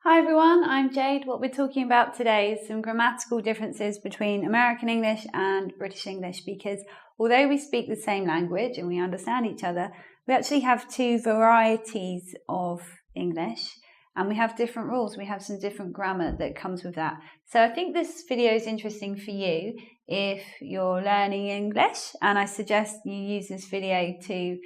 Hi everyone, I'm Jade. What we're talking about today is some grammatical differences between American English and British English, because although we speak the same language and we understand each other, we actually have two varieties of English and we have different rules. We have some different grammar that comes with that. So I think this video is interesting for you if you're learning English, and I suggest you use this video to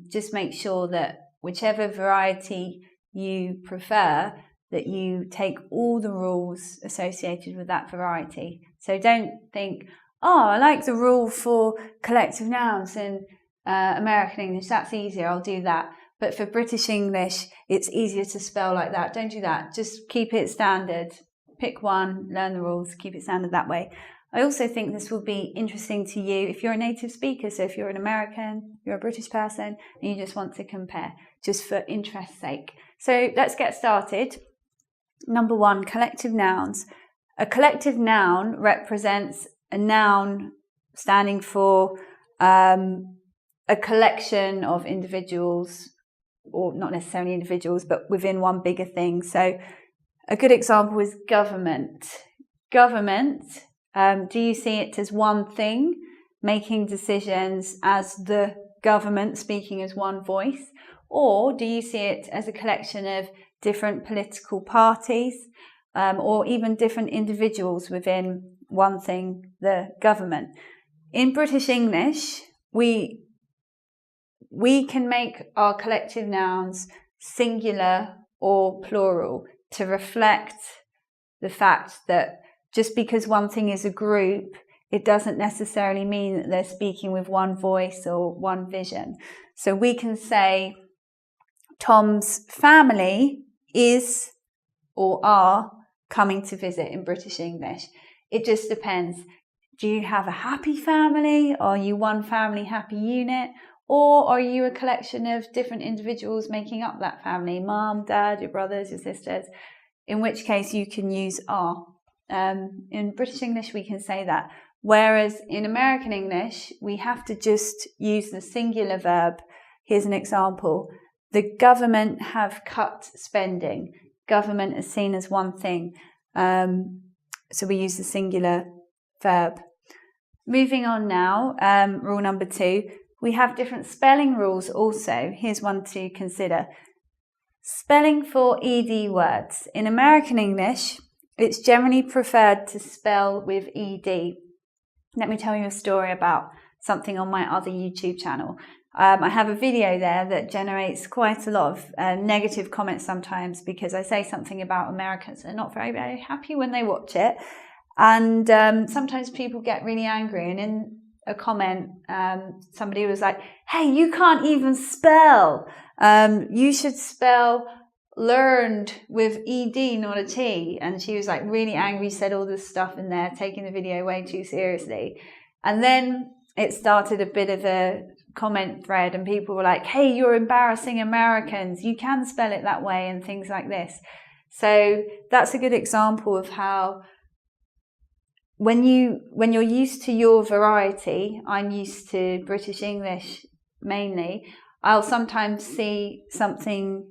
just make sure that whichever variety you prefer, that you take all the rules associated with that variety. So don't think, oh, I like the rule for collective nouns in American English, that's easier, I'll do that. But for British English, it's easier to spell like that. Don't do that. Just keep it standard. Pick one, learn the rules, keep it standard that way. I also think this will be interesting to you if you're a native speaker. So if you're an American, you're a British person, and you just want to compare, just for interest's sake. So let's get started. Number one, collective nouns. A collective noun represents a noun standing for a collection of individuals, or not necessarily individuals, but within one bigger thing. So a good example is government. Government, do you see it as one thing, making decisions as the government, speaking as one voice? Or do you see it as a collection of different political parties, or even different individuals within one thing, the government? In British English, we can make our collective nouns singular or plural to reflect the fact that just because one thing is a group, it doesn't necessarily mean that they're speaking with one voice or one vision. So we can say Tom's family is or are coming to visit in British English. It just depends. Do you have a happy family? Are you one family happy unit? Or are you a collection of different individuals making up that family? Mom, dad, your brothers, your sisters. In which case you can use are. In British English we can say that. Whereas in American English we have to just use the singular verb. Here's an example. The government have cut spending. Government is seen as one thing. So we use the singular verb. Moving on now, rule number 2. We have different spelling rules also. Here's one to consider. Spelling for ED words. In American English, it's generally preferred to spell with ED. Let me tell you a story about something on my other YouTube channel. I have a video there that generates quite a lot of negative comments sometimes because I say something about Americans. They're not very, very happy when they watch it. And sometimes people get really angry. And in a comment, somebody was like, hey, you can't even spell. You should spell learned with ED, not a T. And she was like really angry, said all this stuff in there, taking the video way too seriously. And then it started a bit of a comment thread and people were like, hey, you're embarrassing Americans. You can spell it that way and things like this. So that's a good example of how when you're used to your variety, I'm used to British English mainly, I'll sometimes see something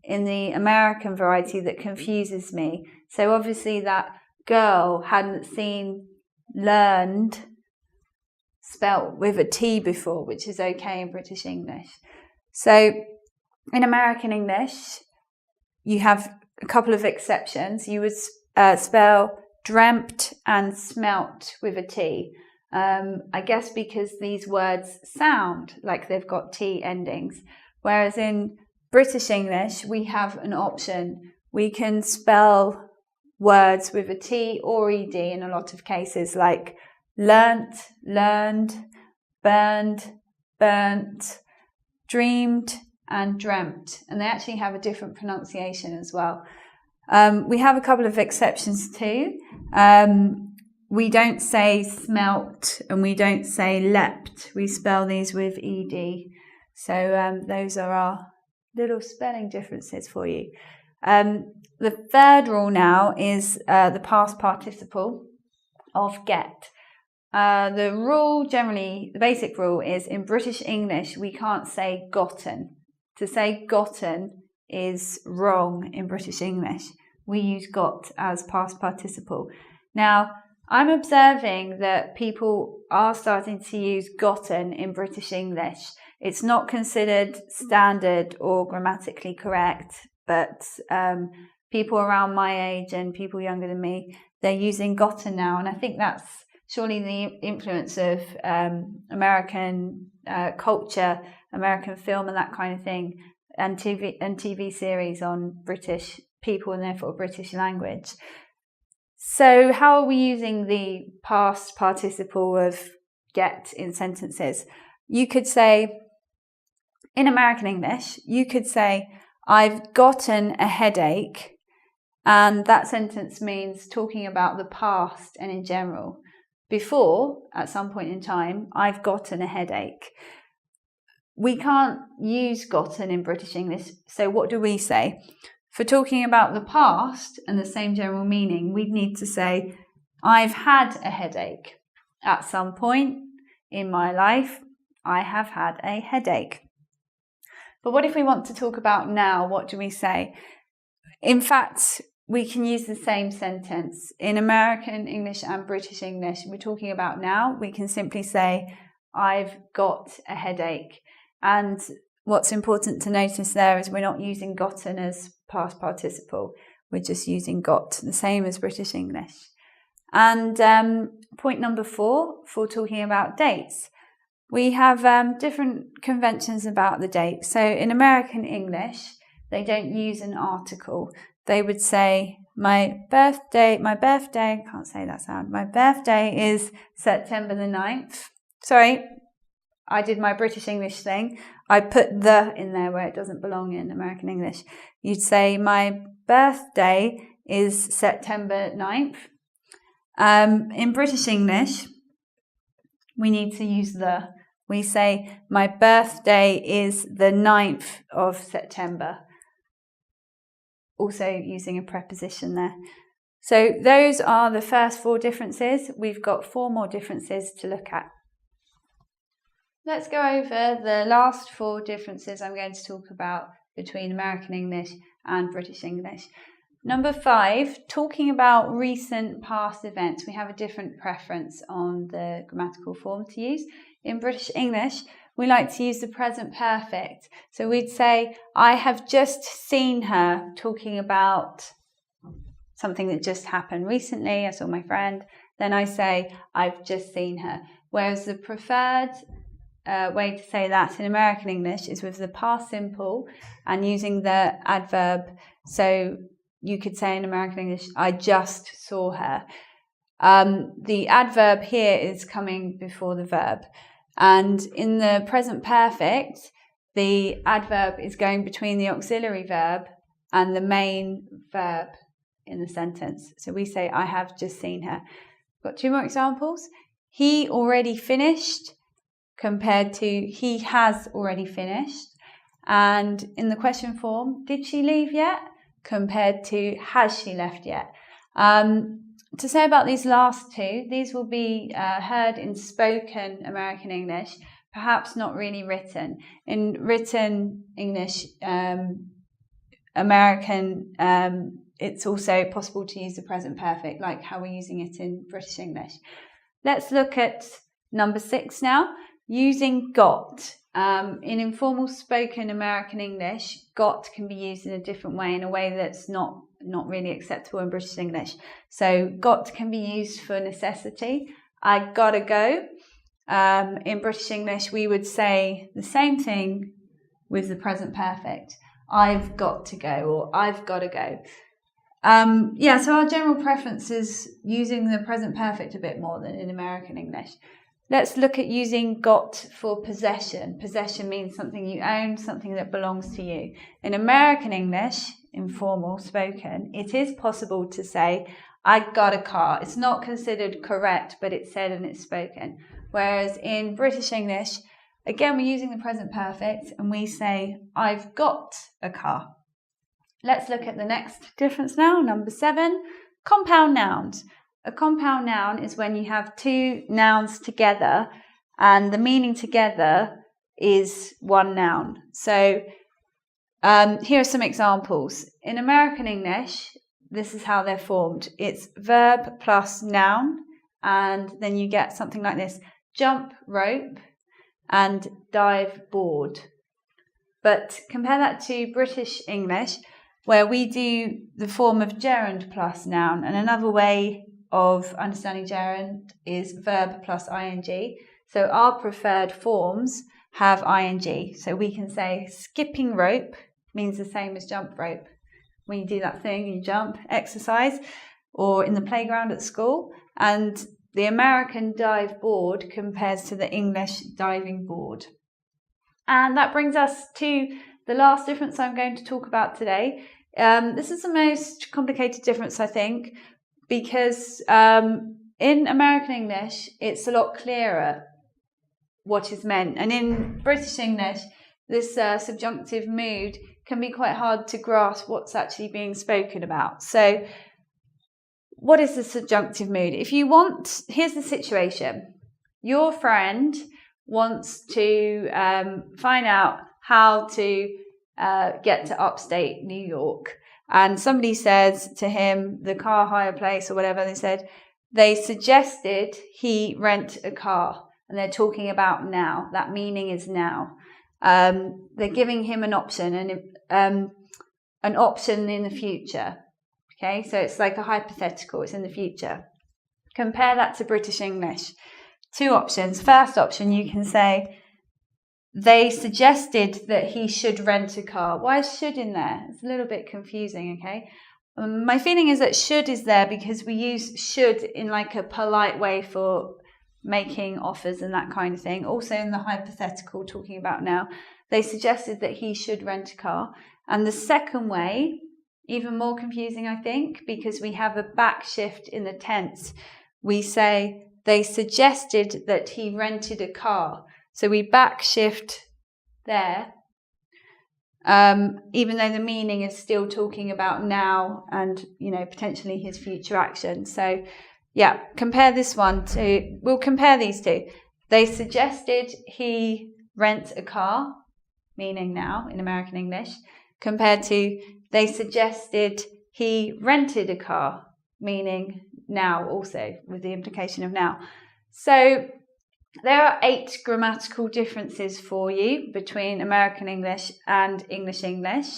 in the American variety that confuses me. So obviously that girl hadn't seen learned spelt with a T before, which is okay in British English. So in American English, you have a couple of exceptions. You would spell dreamt and smelt with a T. I guess because these words sound like they've got T endings. Whereas in British English, we have an option. We can spell words with a T or ED in a lot of cases, like learnt, learned, burned, burnt, dreamed, and dreamt. And they actually have a different pronunciation as well. We have a couple of exceptions too. We don't say smelt and we don't say leapt. We spell these with ED. So those are our little spelling differences for you. The third rule now is the past participle of get. The basic rule is in British English, we can't say gotten. To say gotten, is wrong in British English. We use got as past participle. Now, I'm observing that people are starting to use gotten in British English. It's not considered standard or grammatically correct, but people around my age and people younger than me, they're using gotten now. And I think that's surely the influence of American culture, American film and that kind of thing, and TV series on British people and therefore British language. So how are we using the past participle of get in sentences? You could say, in American English, you could say, I've gotten a headache. And that sentence means talking about the past and in general. Before, at some point in time, I've gotten a headache. We can't use gotten in British English. So what do we say? For talking about the past and the same general meaning, we'd need to say, I've had a headache. At some point in my life, I have had a headache. But what if we want to talk about now? What do we say? In fact, we can use the same sentence. In American English and British English, we're talking about now. We can simply say, I've got a headache. And what's important to notice there is we're not using gotten as past participle. We're just using got, the same as British English. And point number 4, for talking about dates. We have different conventions about the date. So in American English, they don't use an article. They would say, my birthday, can't say that sound. My birthday is September the 9th. Sorry, I did my British English thing. I put the in there where it doesn't belong in American English. You'd say, my birthday is September 9th. In British English, we need to use the. We say, my birthday is the 9th of September. Also using a preposition there. So those are the first 4 differences. We've got 4 more differences to look at. Let's go over the last 4 differences I'm going to talk about between American English and British English. Number 5, talking about recent past events. We have a different preference on the grammatical form to use. In British English, we like to use the present perfect. So we'd say, I have just seen her, talking about something that just happened recently. I saw my friend. Then I say, I've just seen her. Whereas the preferred way to say that in American English is with the past simple and using the adverb. So you could say in American English, I just saw her. The adverb here is coming before the verb. And in the present perfect, the adverb is going between the auxiliary verb and the main verb in the sentence. So we say, I have just seen her. Got 2 more examples. He already finished compared to he has already finished. And in the question form, did she leave yet? Compared to has she left yet? To say about these last 2, these will be heard in spoken American English, perhaps not really written. In written English, American, it's also possible to use the present perfect, like how we're using it in British English. Let's look at number 6 now, using got. In informal spoken American English, got can be used in a different way, in a way that's not really acceptable in British English. So got can be used for necessity. I gotta go. In British English, we would say the same thing with the present perfect. I've got to go, or I've gotta go. So our general preference is using the present perfect a bit more than in American English. Let's look at using got for possession. Possession means something you own, something that belongs to you. In American English, informal, spoken, it is possible to say, I got a car. It's not considered correct, but it's said and it's spoken. Whereas in British English, again, we're using the present perfect and we say, I've got a car. Let's look at the next difference now, number 7, compound nouns. A compound noun is when you have 2 nouns together and the meaning together is one noun. So here are some examples. In American English, this is how they're formed. It's verb plus noun, and then you get something like this: jump rope and dive board. But compare that to British English, where we do the form of gerund plus noun, and another way of understanding gerund is verb plus ing. So our preferred forms have ing. So we can say skipping rope means the same as jump rope. When you do that thing, you jump, exercise, or in the playground at school. And the American dive board compares to the English diving board. And that brings us to the last difference I'm going to talk about today. This is the most complicated difference, I think, because in American English, it's a lot clearer what is meant. And in British English, this subjunctive mood can be quite hard to grasp what's actually being spoken about. So what is the subjunctive mood? Here's the situation. Your friend wants to find out how to get to upstate New York. And somebody says to him, the car hire place or whatever, they suggested he rent a car. And they're talking about now. That meaning is now. They're giving him an option, an option in the future. Okay, so it's like a hypothetical. It's in the future. Compare that to British English. Two options. First option, you can say, they suggested that he should rent a car. Why is should in there? It's a little bit confusing, okay? My feeling is that should is there because we use should in like a polite way for making offers and that kind of thing. Also in the hypothetical talking about now, they suggested that he should rent a car. And the second way, even more confusing, I think, because we have a back shift in the tense. We say they suggested that he rented a car. So we back shift there, even though the meaning is still talking about now and, potentially his future action. So yeah, we'll compare these two. They suggested he rent a car, meaning now in American English, compared to they suggested he rented a car, meaning now also, with the implication of now. So there are 8 grammatical differences for you between American English and English English.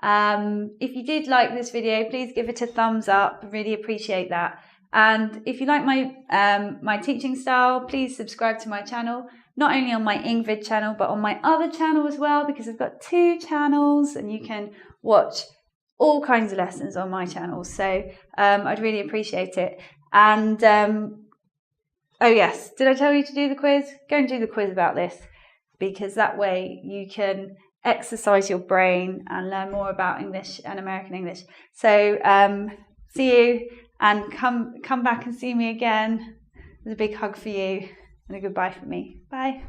If you did like this video, please give it a thumbs up. Really appreciate that. And if you like my teaching style, please subscribe to my channel, not only on my Engvid channel, but on my other channel as well, because I've got 2 channels and you can watch all kinds of lessons on my channel. So I'd really appreciate it. And oh yes, did I tell you to do the quiz? Go and do the quiz about this, because that way you can exercise your brain and learn more about English and American English. So see you. And come back and see me again. There's a big hug for you and a goodbye for me. Bye.